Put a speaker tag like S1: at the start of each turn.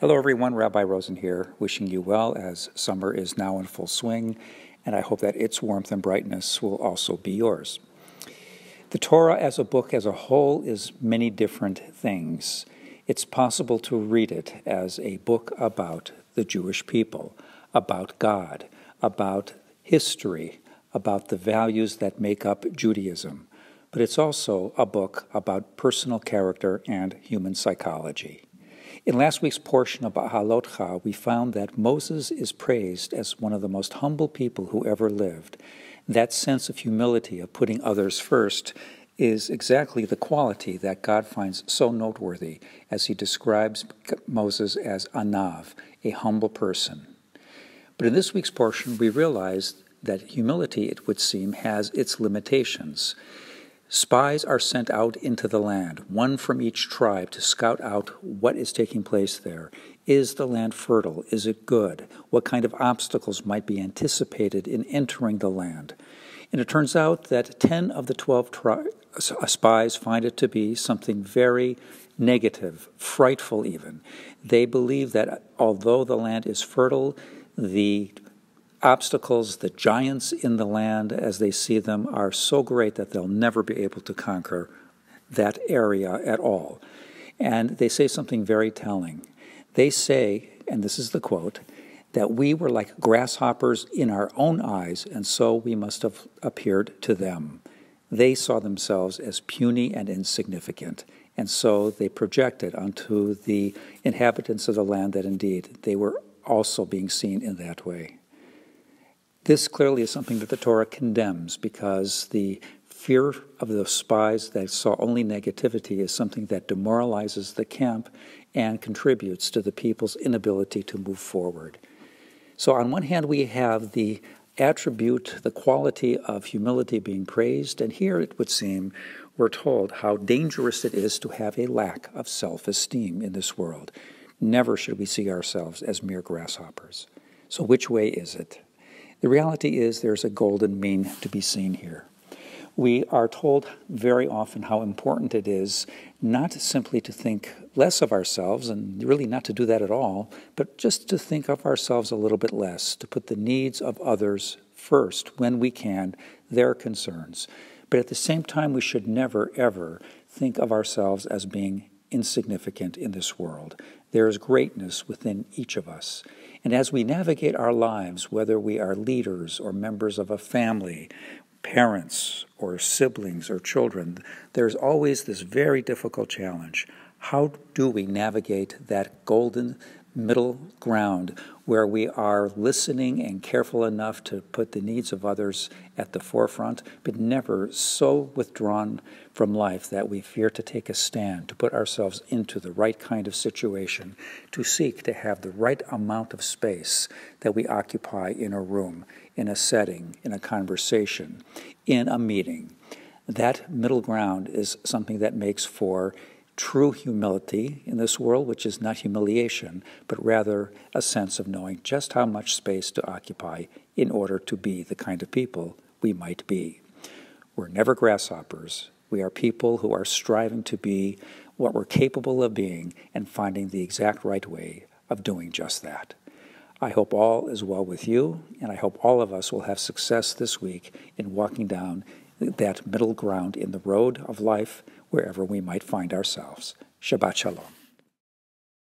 S1: Hello everyone, Rabbi Rosen here, wishing you well as summer is now in full swing, and I hope that its warmth and brightness will also be yours. The Torah as a book as a whole is many different things. It's possible to read it as a book about the Jewish people, about God, about history, about the values that make up Judaism, but it's also a book about personal character and human psychology. In last week's portion of Halotcha, we found that Moses is praised as one of the most humble people who ever lived. That sense of humility, of putting others first, is exactly the quality that God finds so noteworthy as he describes Moses as anav, a humble person. But in this week's portion, we realize that humility, it would seem, has its limitations. Spies are sent out into the land, one from each tribe, to scout out what is taking place there. Is the land fertile? Is it good? What kind of obstacles might be anticipated in entering the land? And it turns out that 10 of the 12 spies find it to be something very negative, frightful even. They believe that although the land is fertile, the obstacles, the giants in the land as they see them, are so great that they'll never be able to conquer that area at all. And they say something very telling. They say, and this is the quote, that we were like grasshoppers in our own eyes, and so we must have appeared to them. They saw themselves as puny and insignificant, and so they projected onto the inhabitants of the land that indeed they were also being seen in that way. This clearly is something that the Torah condemns, because the fear of the spies that saw only negativity is something that demoralizes the camp and contributes to the people's inability to move forward. So on one hand, we have the attribute, the quality of humility being praised, and here it would seem we're told how dangerous it is to have a lack of self-esteem in this world. Never should we see ourselves as mere grasshoppers. So which way is it? The reality is there's a golden mean to be seen here. We are told very often how important it is not simply to think less of ourselves, and really not to do that at all, but just to think of ourselves a little bit less, to put the needs of others first when we can, their concerns. But at the same time, we should never, ever think of ourselves as being insignificant in this world. There is greatness within each of us. And as we navigate our lives, whether we are leaders or members of a family, parents or siblings or children, there's always this very difficult challenge. How do we navigate that golden middle ground where we are listening and careful enough to put the needs of others at the forefront, but never so withdrawn from life that we fear to take a stand, to put ourselves into the right kind of situation, to seek to have the right amount of space that we occupy in a room, in a setting, in a conversation, in a meeting. That middle ground is something that makes for true humility in this world, which is not humiliation, but rather a sense of knowing just how much space to occupy in order to be the kind of people we might be. We're never grasshoppers. We are people who are striving to be what we're capable of being and finding the exact right way of doing just that. I hope all is well with you, and I hope all of us will have success this week in walking down that middle ground in the road of life, wherever we might find ourselves. Shabbat Shalom.